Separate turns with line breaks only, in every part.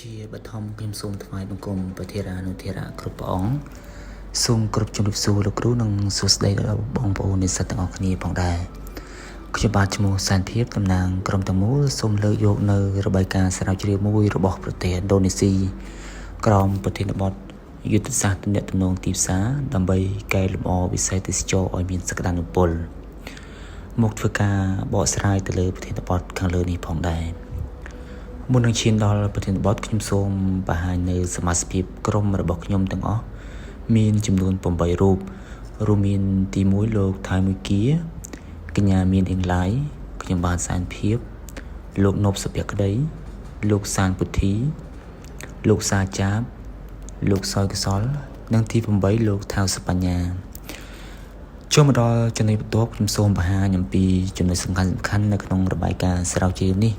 ជាបឋមខ្ញុំសូមថ្វាយបង្គំព្រះធេរានុធេរៈគ្រប់ព្រះអង្គសូមគ្រប់ជម្រាបសួរលោកគ្រូនិងសួស្តីដល់បងប្អូននិស្សិតទាំងអស់គ្នាផងដែរខ្ញុំបាទឈ្មោះសែនភាពតំណាងក្រុមទាំងមូលសូមលើកយកនៅរបាយការណ៍ស្រាវជ្រាវមួយរបស់ប្រទេសឥណ្ឌូនេស៊ីក្រោមប្រធានបទយុទ្ធសាស្ត្រទំនាក់ទំនងទីផ្សារដើម្បីកែលម្អវិស័យទេសចរឲ្យមានសក្តានុពលមកធ្វើការបកស្រាយទៅលើប្រធានបទខាងលើនេះផងដែរមុននឹងឈានដល់ប្រធានបទខ្ញុំសូមបង្ហាញនៅសមាជិកក្រុមរបស់ខ្ញុំទាំងអស់មានចំនួន8រូបរួមមានទី1លោកថៃមួយគៀកញ្ញាមានអៀងឡៃខ្ញុំបាទសែនភាពលោកនប់សុភក្តីលោកសានពុទ្ធីលោកសាចាបលោកសយកសលនិងទី8លោកថាវសបញ្ញាចូលមកដល់ចំណុចបន្ទាប់ខ្ញុំសូមបង្ហាញអំពីចំណុចសំខាន់ៗនៅក្នុងរបាយការណ៍ស្រាវជ្រាវនេះ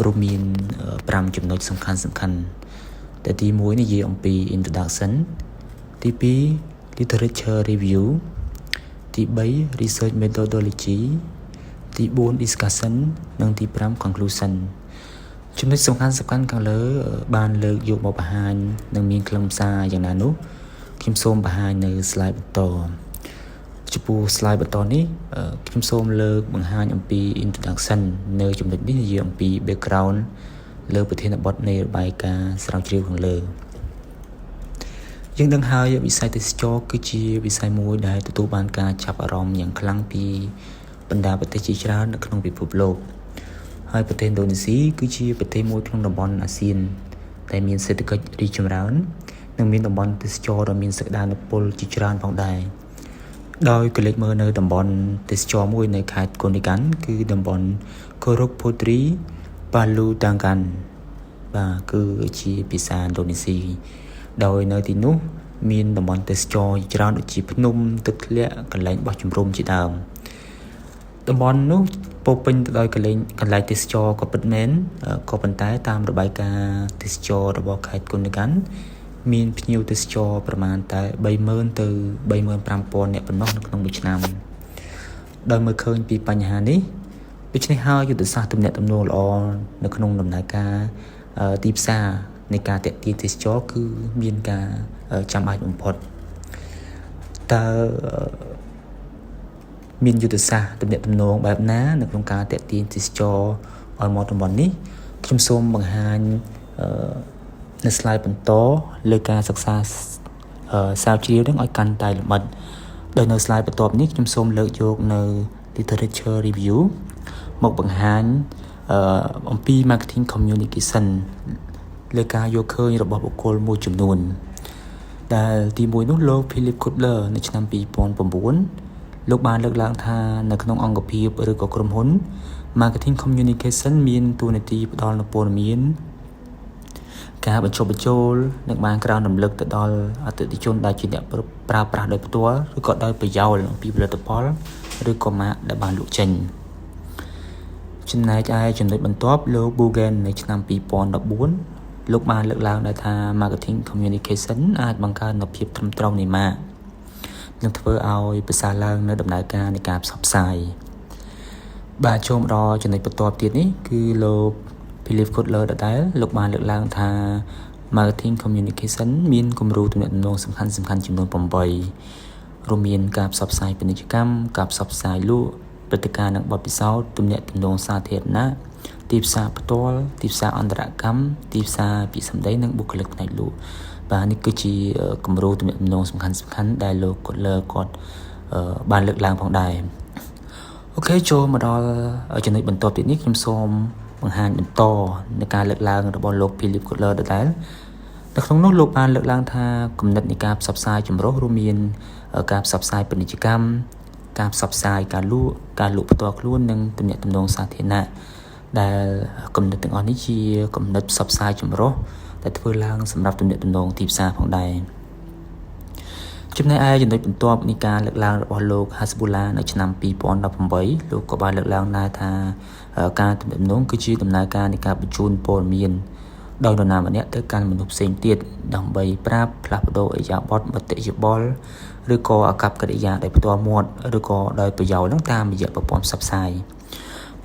រួមមាន5ចំណុចសំខាន់ដែលទី1និយាយអំពី introduction ទី2 literature review ទី3 research methodology ទី4 discussion និងទី5 conclusion ចំណុចសំខាន់ខាងលើបានលើកយកមកបង្ហាញនិងមានខ្លឹមសារយ៉ាងណានោះខ្ញុំសូមបង្ហាញនៅ slide បន្តចំពោះ slide បន្តនេះខ្ញុំសូមលើកបង្ហាញអំពី introduction នៅចំណុចនេះនិយាយអំពី background លើប្រធានបទនៃរបាយការណ៍ស្រាវជ្រាវខាងលើយើងដឹងហើយវិស័យទេសចរគឺជាវិស័យមួយដែលទទួលបានការចាប់អារម្មណ៍យ៉ាងខ្លាំងពីបណ្ដាប្រទេសជាច្រើននៅក្នុងពិភពលោកហើយប្រទេសឥណ្ឌូនេស៊ីគឺជាប្រទេសមួយក្នុងតំបន់អាស៊ានដែលមានសេដ្ឋកិច្ចរីកចម្រើននិងមានតំបន់ទេសចរដ៏មានសក្តានុពលជាច្រើនផងដែរដោយកលេចមើលនៅតំបន់ទេសចរមួយនៅខេត្តកូនីកាន់គឺតំបន់ Korok Putri Paludangan បាទគឺជាភាសាឥណ្ឌូនេស៊ីដោយនៅទីនោះមានតំបន់ទេសចរច្រើនដូចជាភ្នំទឹកធ្លាក់កន្លែងបោះជំរំជាដើមតំបន់នោះពោពេញទៅដោយកន្លែងទេសចរក៏ពិតមែនក៏ប៉ុន្តែតាមរបាយការណ៍ទេសចររបស់ខេត្តកូនីកាន់មានភ្ញៀវទេសចរប្រមាណតែ30,000ទៅ35,000នាក់ប៉ុណ្ណោះនៅក្នុងមួយឆ្នាំដោយមើលឃើញពីបញ្ហានេះដូច្នេះហើយយុទ្ធសាស្ត្រទំនាក់ទំនងល្អនៅក្នុងដំណើរការទីផ្សារនៃការទាក់ទាញទេសចរគឺមានការចាំបាច់បំផុតតើមានយុទ្ធសាស្ត្រទំនាក់ទំនងបែបណានៅក្នុងការទាក់ទាញទេសចរឲ្យមកតំបន់នេះខ្ញុំសូមបង្ហាញនៅ slide បន្តលើការសិក្សាស្រាវជ្រាវនឹងឲ្យកាន់តែលម្អិតដោយនៅ slide បន្ទាប់នេះខ្ញុំសូមលើកយកនៅ literature review មកបង្ហាញអំពី marketing communication លើការយកឃើញរបស់បុគ្គលមួយចំនួនដែលទី1នោះលោក Philip Kotler នៅឆ្នាំ2009លោកបានលើកឡើងថានៅក្នុងអង្គភាពឬក៏ក្រុមហ៊ុន marketing communication មានតួនាទីផ្ដល់នូវព័ត៌មានការបញ្ចុះបញ្ចូលនិងបានក្រើនរំលឹកទៅដល់អតិថិជនដែលជាអ្នកប្រើប្រាស់ដោយផ្ទាល់ឬក៏ដោយប្រយោលអំពីផលិតផលឬក៏ម៉ាកដែលបានលក់ចេញចំណែកឯចំណុចបន្ទាប់លោក Boogen នៅឆ្នាំ2014លោកបានលើកឡើងដែរថា marketing communication អាចបង្កើននូវភាពត្រឹមត្រូវនៃម៉ាកនិងធ្វើឲ្យប្រសើរឡើងនៅដំណើរការនៃការផ្សព្វផ្សាយបាទចូលមកដល់ចំណុចបន្ទាប់ទៀតនេះគឺលោក Philip Kotler ដដែលលោកបានលើកឡើងថា marketing communication មានគំរូទំនាក់ទំនងសំខាន់ចំនួន8រួមមានការផ្សព្វផ្សាយពាណិជ្ជកម្មការផ្សព្វផ្សាយលក់ព្រឹត្តិការណ៍និងបទពិសោធន៍ទំនាក់ទំនងសាធារណៈទីផ្សារផ្ទាល់ទីផ្សារអន្តរកម្មទីផ្សារពាក្យសម្ដីនិងបុគ្គលិកផ្នែកលក់បាទនេះគឺជាគំរូទំនាក់ទំនងសំខាន់ដែលលោក Kotler គាត់បានលើកឡើងផងដែរអូខេចូលមកដល់ចំណុចបន្ទាប់ទៀតនេះខ្ញុំសូមបង្ហាញបន្តនៃការលើកឡើងរបស់លោក Philip Kotler ដដែលនៅក្នុងនោះលោកបានលើកឡើងថាគំនិតនៃការផ្សព្វផ្សាយចម្រុះរួមមានការផ្សព្វផ្សាយពាណិជ្ជកម្មការផ្សព្វផ្សាយការលក់ផ្ទាល់ខ្លួននិងទំនាក់ទំនងសាធារណៈដែលគំនិតទាំងអស់នេះជាគំនិតផ្សព្វផ្សាយចម្រុះដែលធ្វើឡើងសម្រាប់ទំនាក់ទំនងទីផ្សារផងដែរចំណែកឯចំណុចបន្ទាប់នៃការលើកឡើងរបស់លោក Hasbulla នៅឆ្នាំ2018លោកក៏បានលើកឡើងដែរថាការទំនាក់ទំនងគឺជាដំណើរការនៃការបញ្ជូនព័ត៌មានដោយនរណាម្នាក់ទៅកាន់មនុស្សផ្សេងទៀតដើម្បីប្រាប់ផ្លាស់ប្ដូរឥរិយាបថមតិយោបល់ឬក៏អាកប្បកិរិយាដោយផ្ទាល់មាត់ឬក៏ដោយប្រយោលនឹងតាមរយៈប្រព័ន្ធផ្សព្វផ្សាយ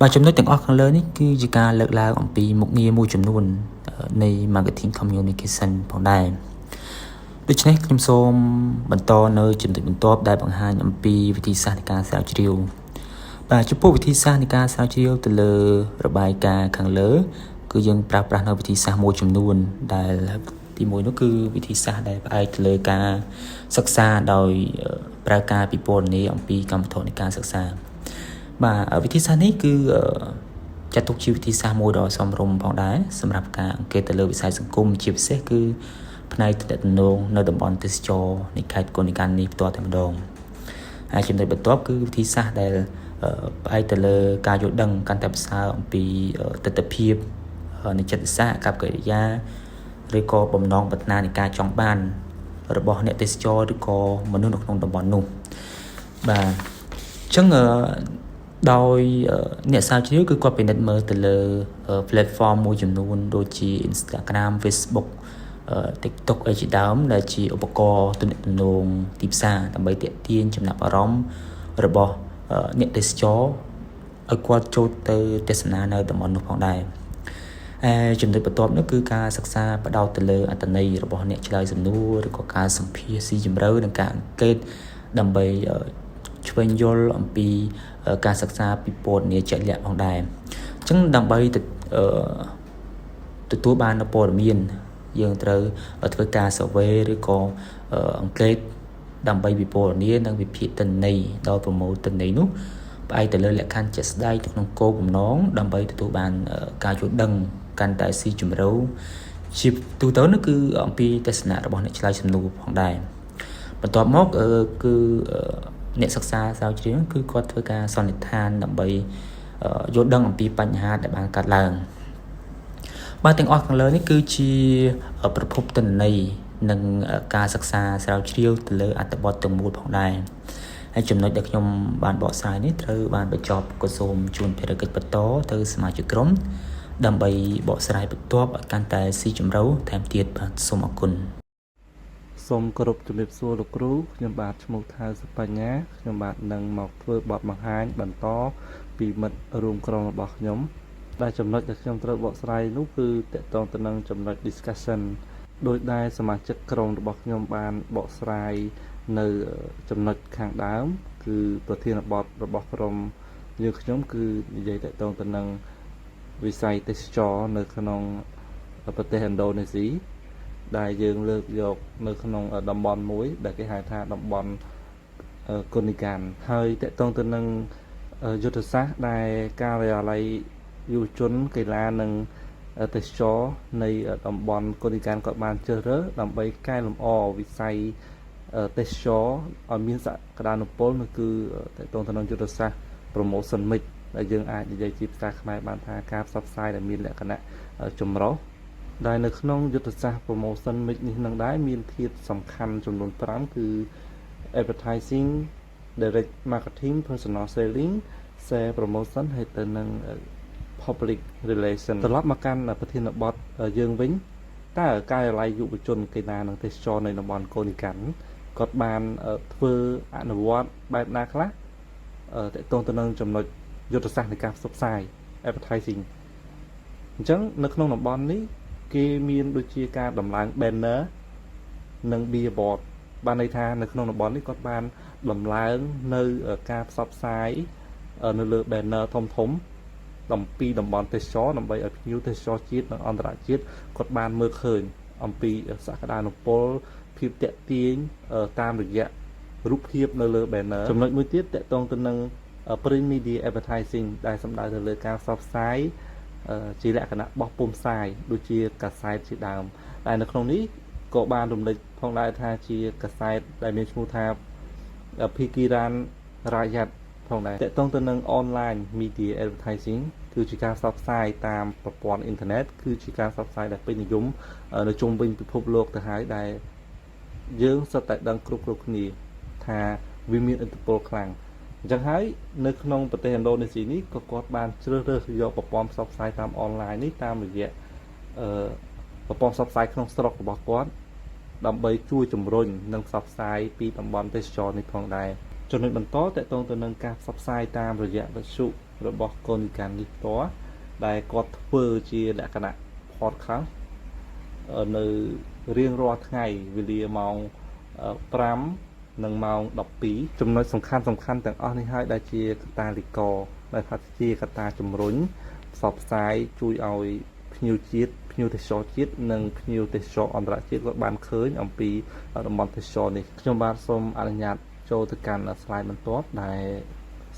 បាទចំណុចទាំងអស់ខាងលើនេះគឺជាការលើកឡើងអំពីមុខងារមួយចំនួន នៃ marketing communication ផងដែរដូច្នេះខ្ញុំសូមបន្តនៅចំណុចបន្ទាប់ដែលបង្ហាញអំពីវិធីសាស្ត្រនៃការស្រាវជ្រាវបាទចំពោះវិធីសាស្ត្រនៃការស្រាវជ្រាវទៅលើរបាយការណ៍ខាងលើគឺយើងប្រើប្រាស់នៅវិធីសាស្ត្រមួយចំនួនដែលទីមួយនោះគឺវិធីសាស្ត្រដែលផ្អែកទៅលើការសិក្សាដោយប្រើការពិពណ៌នាអំពីកម្មវិធីនៃការសិក្សាបាទវិធីសាស្ត្រនេះគឺចាត់ទុកជាវិធីសាស្ត្រមួយដ៏សមរម្យផងដែរសម្រាប់ការអង្កេតទៅលើវិស័យសង្គមជាពិសេសគឺផ្នែកទំនាក់ទំនងនៅតំបន់ទេសចរនៃខេត្តកូននីកាន់នេះផ្ទាល់តែម្ដងហើយចំណុចបន្ទាប់គឺវិធីសាស្ត្រដែលផ្អែកទៅលើការយល់ដឹងកាន់តែប្រសើរអំពីទស្សនវិជ្ជានៃចិត្តសាស្ត្រកប្បកិរិយាឬក៏បំណងប្រាថ្នានៃការចង់បានរបស់អ្នកទេសចរឬក៏មនុស្សនៅក្នុងតំបន់នោះបាទអញ្ចឹងដោយអ្នកស្រាវជ្រាវគឺគាត់ពិនិត្យមើលទៅលើ platform មួយចំនួនដូចជា Instagram Facebook TikTok អីជាដើមដែលជាឧបករណ៍ទំនាក់ទំនងទីផ្សារដើម្បីទាក់ទាញចំណាប់អារម្មណ៍របស់អ្នកទេសចរឲ្យគាត់ចូលទៅទស្សនានៅតំបន់នោះផងដែរចំណុចបន្ទាប់នោះគឺការសិក្សាផ្ដោតទៅលើអត្ថន័យរបស់អ្នកឆ្លើយសំណួរឬក៏ការសម្ភាសន៍ស៊ីជម្រៅនិងការអង្កេតដើម្បីឆ្វេងយល់អំពីការសិក្សាពីព័ត៌មានជាក់លាក់ផងដែរអញ្ចឹងដើម្បីទទួលបាននូវព័ត៌មានយើងត្រូវធ្វើការ survey ឬក៏អង្កេតដើម្បីវិព័ត៌មាននិងវិភាគទិន្នន័យដល់ប្រមូលទិន្នន័យនោះផ្អែកទៅលើលក្ខខណ្ឌជាក់ស្ដែងទៅក្នុងគោលបំណងដើម្បីទទួលបានការយល់ដឹងកាន់តែស៊ីជម្រៅជាទូទៅនោះគឺអំពីទស្សនៈរបស់អ្នកឆ្លើយសំណួរផងដែរបន្ទាប់មកគឺអ្នកសិក្សាស្រាវជ្រាវគឺគាត់ធ្វើការសន្និដ្ឋានដើម្បីយល់ដឹងអំពីបញ្ហាដែលបានកើតឡើងបាទទាំងអស់ខាងលើនេះគឺជាប្រភពទិន្នន័យនិងការសិក្សាស្រាវជ្រាវទៅលើអត្ថបទទាំងមូលផងដែរហើយចំណុចដែលខ្ញុំបានបកស្រាយនេះត្រូវបានបញ្ចប់ក៏សូមជូនភារកិច្ចបន្តទៅសមាជិកក្រុមដើម្បីបកស្រាយបន្ទាប់ឲ្យកាន់តែស៊ីជម្រៅថែមទៀតបាទសូមអរគុណ
សូមគោរពជំរាបសួរលោកគ្រូខ្ញុំបាទឈ្មោះថៅសុបញ្ញាខ្ញុំបាទនឹងមកធ្វើបទបង្ហាញបន្តពីមិត្តរួមក្រុមរបស់ខ្ញុំដែលចំណុចដែលខ្ញុំត្រូវបកស្រាយនោះគឺតកតងទៅនឹងចំណុច discussion ដោយដែលសមាជិកក្រុមរបស់ខ្ញុំបានបកស្រាយនៅចំណុចខាងដើមគឺប្រធានបទរបស់ក្រុមយើងខ្ញុំគឺនិយាយតកតងទៅនឹងវិស័យទេសចរនៅក្នុងប្រទេសឥណ្ឌូនេស៊ីដែលយើងលើកយកនៅក្នុងតំបន់មួយដែលគេហៅថាតំបន់កូនីកាន់ហើយតកតងទៅនឹងយុទ្ធសាស្ត្រដែលការិយាល័យយុវជនកីឡានិងទេសចរនៃតំបន់កូនីកាន់គាត់បានជ្រើសរើសដើម្បីកែលម្អវិស័យទេសចរឲ្យមានសក្តានុពលនោះគឺតកតងទៅនឹងយុទ្ធសាស្ត្រ promotion mix ដែលយើងអាចនិយាយជាភាសាខ្មែរបានថាការផ្សព្វផ្សាយដែលមានលក្ខណៈចម្រុះដែលនៅក្នុងយុទ្ធសាស្ត្រ promotion mix នេះនឹងដែរមានធាតុសំខាន់ចំនួន5គឺ advertising direct marketing personal selling share promotion ហើយទៅនឹង public relation ត្រឡប់មកកាន់ប្រធានបទយើងវិញតើការិយាល័យយុវជនកីឡានិងទេសចរនៅតំបន់កូនីកាន់គាត់បានធ្វើអនុវត្តបែបណាខ្លះតកតងទៅនឹងចំណុចយុទ្ធសាស្ត្រនៃការផ្សព្វផ្សាយ advertising អញ្ចឹងនៅក្នុងតំបន់នេះគេមានដូចជាការដំឡើង banner និង billboard បានន័យថានៅក្នុងតំបន់នេះគាត់បានដំឡើងនៅការផ្សព្វផ្សាយនៅលើ banner ធំអំពីតំបន់ទេសចរដើម្បីឲ្យភ្ញៀវទេសចរជាតិនិងអន្តរជាតិគាត់បានមើលឃើញអំពីសក្តានុពលភាពតាក់ទាញតាមរយៈរូបភាពនៅលើ banner ចំណុចមួយទៀតតាក់ទងទៅនឹង print media advertising ដែលសំដៅទៅលើការផ្សព្វផ្សាយជាលក្ខណៈបោះពុម្ពផ្សាយដូចជាកាសែតជាដើមតែនៅក្នុងនេះក៏បានរំលេចផងដែរថាជាកាសែតដែលមានឈ្មោះថា Pikiran Rakyat ផងដែរតកតងទៅនឹង online media advertising គឺជាការផ្សព្វផ្សាយតាមប្រព័ន្ធអ៊ីនធឺណិតគឺជាការផ្សព្វផ្សាយដែលពេញនិយមនៅជុំវិញពិភពលោកទៅហើយដែលយើងសុទ្ធតែដឹងគ្រប់គ្នាថាវាមានឥទ្ធិពលខ្លាំងអញ្ចឹងហើយនៅក្នុងប្រទេសឥណ្ឌូនេស៊ីនេះក៏គាត់បានជ្រើសរើសយកប្រព័ន្ធផ្សព្វផ្សាយតាមអនឡាញនេះតាមរយៈប្រព័ន្ធផ្សព្វផ្សាយក្នុងស្រុករបស់គាត់ដើម្បីជួយជំរុញនិងផ្សព្វផ្សាយពីតំបន់ទេសចរនេះផងដែរចំណុចបន្តតកតងទៅនឹងការផ្សព្វផ្សាយតាមរយៈវិទ្យុរបស់កូនីកាន់នេះផ្ទាល់ដែលគាត់ធ្វើជាលក្ខណៈ podcast នៅរៀងរាល់ថ្ងៃវេលាម៉ោង5 និងម៉ោង12ចំណុចសំខាន់ទាំងអស់នេះហើយដែលជាកត្តាលីករដែលថាជាកត្តាជំរុញផ្សព្វផ្សាយជួយឲ្យភ្ញៀវជាតិភ្ញៀវទេសចរជាតិនិងភ្ញៀវទេសចរអន្តរជាតិក៏បានឃើញអំពីតំបន់ទេសចរនេះខ្ញុំបាទសូមអនុញ្ញាតចូលទៅកាន់slide បន្ទាប់ដែល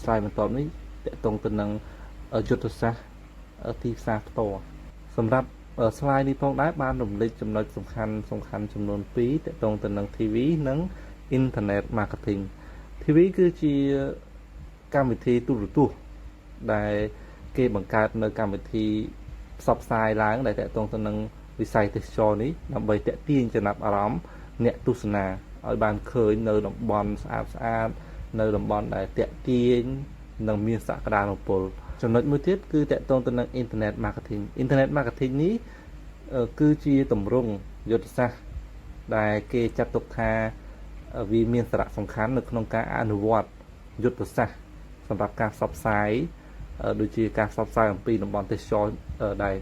slide បន្ទាប់នេះតកតងទៅនឹងយុទ្ធសាស្ត្រទីផ្សារផ្ទាល់សម្រាប់slide នេះផងដែរបានរំលេចចំណុចសំខាន់ចំនួន2តកតងទៅនឹង TV និង Internet Marketing TV គឺជាកម្មវិធីទូរទស្សន៍ដែលគេបង្កើតនៅកម្មវិធីផ្សព្វផ្សាយឡើងដែលតកតងទៅនឹងវិស័យទេសចរនេះដើម្បីទាក់ទាញចំណាប់អារម្មណ៍អ្នកទស្សនាឲ្យបានឃើញនៅតំបន់ស្អាតនៅតំបន់ដែលទាក់ទាញនិងមានសក្តានុពលចំណុចមួយទៀតគឺតកតងទៅនឹង Internet Marketing Internet Marketing នេះគឺជាទម្រង់យុទ្ធសាស្ត្រដែលគេចាត់ទុកថាវាមានសារៈសំខាន់នៅក្នុងការអនុវត្តយុទ្ធសាស្ត្រសម្រាប់ការផ្សព្វផ្សាយដូចជាការផ្សព្វផ្សាយអំពីតំបន់ទេសចរដែល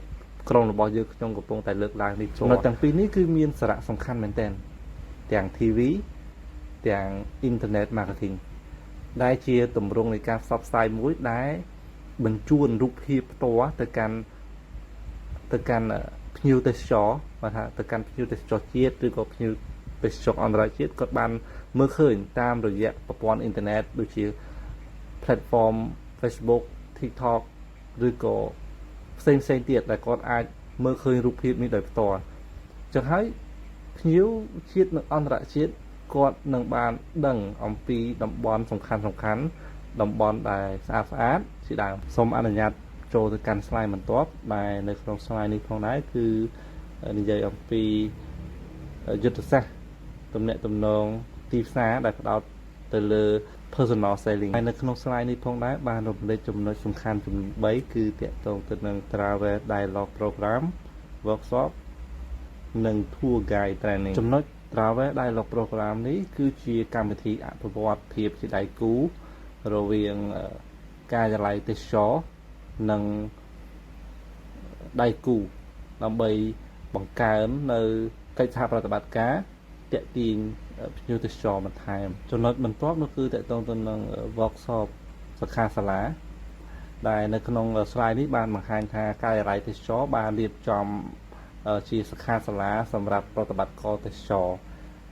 ក្រុមរបស់យើងខ្ញុំកំពុងតែលើកឡើងនេះចំណុចទាំងពីរនេះគឺមានសារៈសំខាន់មែនទែនទាំង TV ទាំង Internet Marketing ដែលជាទម្រង់នៃការផ្សព្វផ្សាយមួយដែលបញ្ជូនរូបភាពផ្ទាល់ទៅកាន់ភ្ញៀវទេសចរបាទថាទៅកាន់ភ្ញៀវទេសចរជាតិឬក៏ភ្ញៀវទេសចរអន្តរជាតិគាត់បានមើលឃើញតាមរយៈប្រព័ន្ធអ៊ីនធឺណិតដូចជា platform Facebook TikTok ឬក៏ផ្សេងទៀតដែលគាត់អាចមើលឃើញរូបភាពនេះដោយផ្ទាល់ចឹងហើយភ្ញៀវជាតិនិងអន្តរជាតិគាត់នឹងបានដឹងអំពីតំបន់សំខាន់តំបន់ដែលស្អាតជាដើមសូមអនុញ្ញាតចូលទៅកាន់ slide បន្ទាប់ដែលនៅក្នុង slide នេះផងដែរគឺនិយាយអំពីយុទ្ធសាស្ត្រទំនាក់ទំនងទីផ្សារដែលផ្ដោតទៅលើ personal selling ហើយនៅក្នុង slide នេះផងដែរបានរំលេចចំណុចសំខាន់ចំនួន3គឺទាក់ទងទៅនឹង travel dialogue program workshop និង tour guide training ចំណុច travel dialogue program នេះគឺជាកម្មវិធីអភិវឌ្ឍភាពជាដៃគូរវាងការិយាល័យទេសចរនិងដៃគូដើម្បីបង្កើននៅកិច្ចសហប្រតិបត្តិការទាក់ទាញភ្ញៀវទេសចរបន្ថែមចំណុចបន្ទាប់នោះគឺតកតងទៅនឹង workshop សិក្ខាសាលាដែលនៅក្នុង slide នេះបានបង្ហាញថាការិយាល័យទេសចរបានរៀបចំជាសិក្ខាសាលាសម្រាប់ប្រតិបត្តិការទេសចរ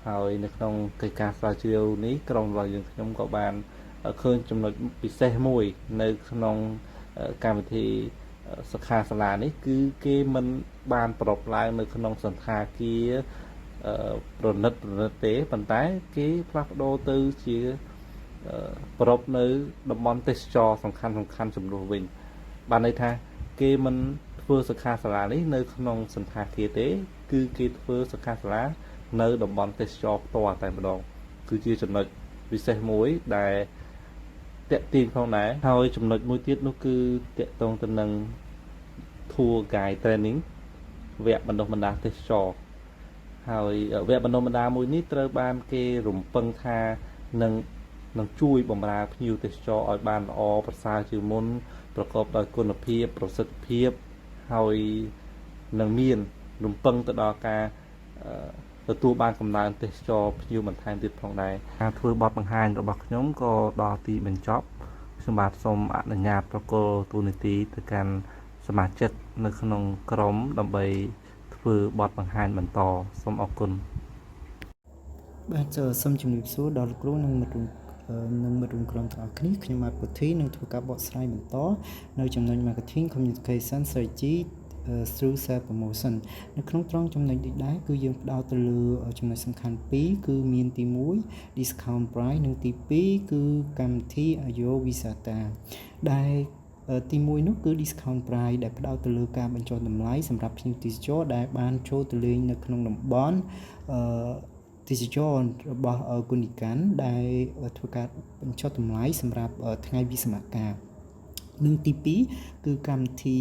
ហើយនៅក្នុងកិច្ចការស្រាវជ្រាវនេះក្រុមរបស់យើងខ្ញុំក៏បានឃើញចំណុចពិសេសមួយនៅក្នុងកម្មវិធីសិក្ខាសាលានេះគឺគេមិនបានប្រពឡើងនៅក្នុងសន្តាគារប្រណិតទេប៉ុន្តែគេផ្លាស់ប្ដូរទៅជាប្រពនៅតំបន់ទេសចរសំខាន់ចំនួនវិញបានន័យថាគេមិនធ្វើសិក្ខាសាលានេះនៅក្នុងសន្តាគារទេគឺគេធ្វើសិក្ខាសាលានៅតំបន់ទេសចរផ្ទាល់តែម្ដងគឺជាចំណុចពិសេសមួយដែលតាក់ទាញផងដែរហើយចំណុចមួយទៀតនោះគឺតាក់ទងទៅនឹង tour guide training វគ្គបណ្ដុះបណ្ដាលទេសចរហើយវគ្គបណ្ដុះបណ្ដាលមួយនេះត្រូវបានគេរំពឹងថានឹងជួយបម្រើភ្ញៀវទេសចរឲ្យបានល្អប្រសើរជាងមុនប្រកបដោយគុណភាពប្រសិទ្ធភាពហើយនឹងមានរំពឹងទៅដល់ការទទួលបានកំណើនទេសចរភ្ញៀវបន្ថែមទៀតផងដែរការធ្វើបទបង្ហាញរបស់ខ្ញុំក៏ដល់ទីបញ្ចប់ខ្ញុំបាទសូមអនុញ្ញាតប្រកល់ទូនីតិទៅកាន់សមាជិកនៅក្នុងក្រុមដើម្បីធ្វើបទបង្ហាញបន្តសូមអរគុណ
បាទសូមជម្រាបសួរដល់លោកគ្រូនិងមិត្តរួមក្រុមទាំងអស់គ្នាខ្ញុំបាទពុទ្ធីនឹងធ្វើការបកស្រាយបន្តនៅចំណុច marketing communication strategy through self promotion នៅក្នុងត្រង់ចំណុចនេះដែរគឺយើងផ្ដោតទៅលើចំណុចសំខាន់2គឺមានទី1 discount price និងទី2គឺកម្មវិធី Ayo Visata ដែលទី1នោះគឺ discount price ដែលផ្ដោតទៅលើការបញ្ចុះតម្លៃសម្រាប់ភ្ញៀវទេសចរដែលបានចូលទៅលេងនៅក្នុងតំបន់ទេសចររបស់គុណីកាន់ដែលធ្វើការបញ្ចុះតម្លៃសម្រាប់ថ្ងៃវិសាខការនិងទី2គឺកម្មវិធី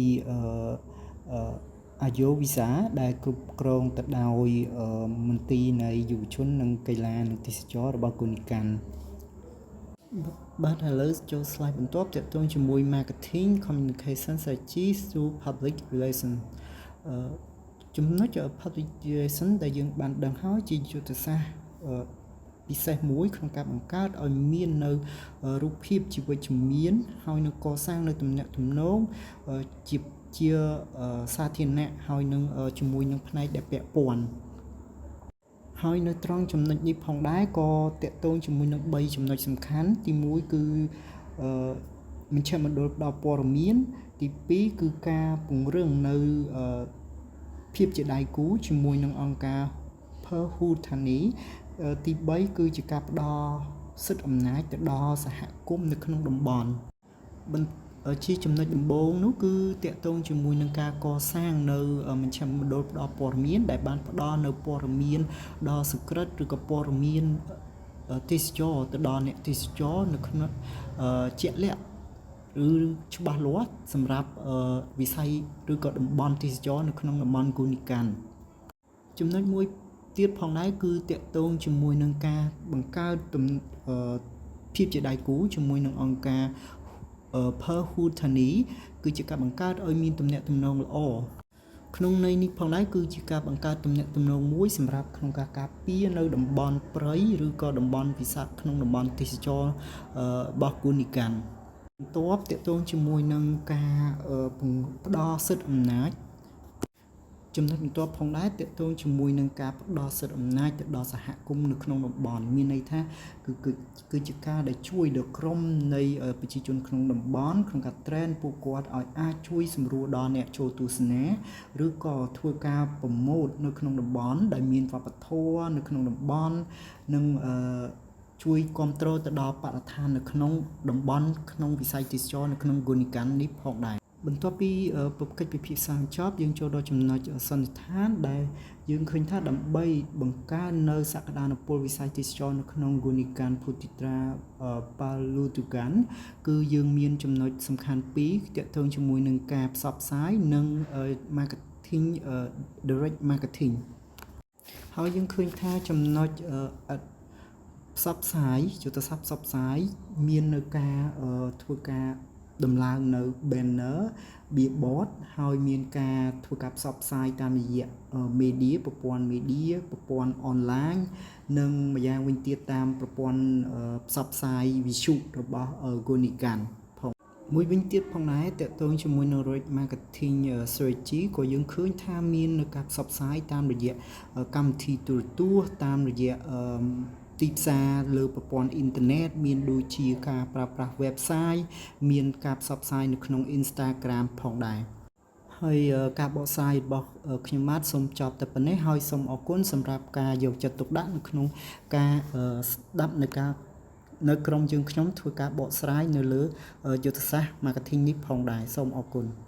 អាយ៉ូវីសាដែលគ្រប់គ្រងទៅដោយមន្ទីរនៃយុវជននិងកីឡានិងទេសចររបស់គុណីកាន់បាទឥឡូវចូល slide បន្ទាប់ទាក់ទងជាមួយ marketing communication strategy through public relations
ចំណុច publication ដែលយើងបានដឹងហើយជាយុទ្ធសាស្ត្រពិសេសមួយក្នុងការបង្កើតឲ្យមាននៅរូបភាពជីវវិជ្ជមានហើយនឹងកសាងនៅទំនាក់ទំនងជាសាធារណៈហើយនឹងជាមួយនឹងផ្នែកដែលពាក់ព័ន្ធហើយនៅត្រង់ចំណុចនេះផងដែរក៏តកតងជាមួយនឹង3ចំណុចសំខាន់ទី1គឺមជ្ឈមណ្ឌលផ្ដល់ព័ត៌មានទី2គឺការពង្រឹងនៅភាពជាដៃគូជាមួយនឹងអង្គការ Perhutani ទី3គឺជាការផ្ដល់សិទ្ធិអំណាចទៅដល់សហគមន៍នៅក្នុងតំបន់ជាចំណុចដំបូងនោះគឺតកតងជាមួយនឹងការកសាងនៅមជ្ឈមណ្ឌលផ្ដល់ព័ត៌មានដែលបានផ្ដល់នៅព័ត៌មានដ៏សុក្រិតឬក៏ព័ត៌មានទេសចរទៅដល់អ្នកទេសចរនៅក្នុងជាក់លាក់ឬច្បាស់លាស់សម្រាប់វិស័យឬក៏តំបន់ទេសចរនៅក្នុងតំបន់គូនីកាន់ចំណុចមួយទៀតផងដែរគឺតកតងជាមួយនឹងការបង្កើតភាពជាដៃគូជាមួយនឹងអង្គការPerhutani គឺជាការបង្កើតឲ្យមានទំនាក់ទំនងល្អក្នុងន័យនេះផងដែរគឺជាការបង្កើតទំនាក់ទំនងមួយសម្រាប់ក្នុងការការពារនៅតំបន់ព្រៃឬក៏តំបន់វិស័យក្នុងតំបន់ទេសចររបស់គូនីកាន់បន្ទាប់តកតងជាមួយនឹងការផ្ដល់សិទ្ធិអំណាចចំណុចបន្ទាប់ផងដែរតកតងជាមួយនឹងការផ្ដល់សិទ្ធិអំណាចទៅដល់សហគមន៍នៅក្នុងតំបន់មានន័យថាគឺជាការដែលជួយដល់ក្រុមនៃប្រជាជនក្នុងតំបន់ក្នុងការ train ពួកគាត់ឲ្យអាចជួយសម្រួលដល់អ្នកចូលទស្សនាឬក៏ធ្វើការប្រម៉ូទនៅក្នុងតំបន់ដែលមានវប្បធម៌នៅក្នុងតំបន់និងជួយគ្រប់គ្រងទៅដល់បរិស្ថាននៅក្នុងតំបន់ក្នុងវិស័យទេសចរនៅក្នុងគូនីកាន់នេះផងដែរបន្ទាប់ពីកិច្ចពិភាក្សាចប់យើងចូលដល់ចំណុចសន្និដ្ឋានដែលយើងឃើញថាដើម្បីបង្កើននៅសក្តានុពលវិស័យទេសចរនៅក្នុងគូនីកាន់ភូទីត្រាប៉ាលូទូកាន់គឺយើងមានចំណុចសំខាន់2ទាក់ទងជាមួយនឹងការផ្សព្វផ្សាយនិង marketing direct marketing ហើយយើងឃើញថាចំណុចផ្សព្វផ្សាយយុទ្ធសាស្ត្រផ្សព្វផ្សាយមាននៅការធ្វើការដំឡើងនៅ banner billboard ហើយមានការធ្វើការផ្សព្វផ្សាយតាមរយៈ media ប្រព័ន្ធ media ប្រព័ន្ធ online និងម្យ៉ាងវិញទៀតតាមប្រព័ន្ធផ្សព្វផ្សាយវិទ្យុរបស់ Gonikan ផងមួយវិញទៀតផងដែរតកតងជាមួយនឹង marketing strategy ក៏យើងឃើញថាមាននៅការផ្សព្វផ្សាយតាមរយៈកម្មវិធីទូរទស្សន៍តាមរយៈទីផ្សារលើប្រព័ន្ធអ៊ីនធឺណិតមានដូចជាការប្រើប្រាស់ website មានការផ្សព្វផ្សាយនៅក្នុង Instagram ផងដែរហើយការបកស្រាយរបស់ខ្ញុំបាទសូមចប់តែប៉ុណ្ណេះហើយសូមអរគុណសម្រាប់ការយកចិត្តទុកដាក់នៅក្នុងការស្ដាប់នៅក្រុមយើងខ្ញុំធ្វើការបកស្រាយនៅលើយុទ្ធសាស្ត្រ marketing នេះផងដែរសូមអរគុណ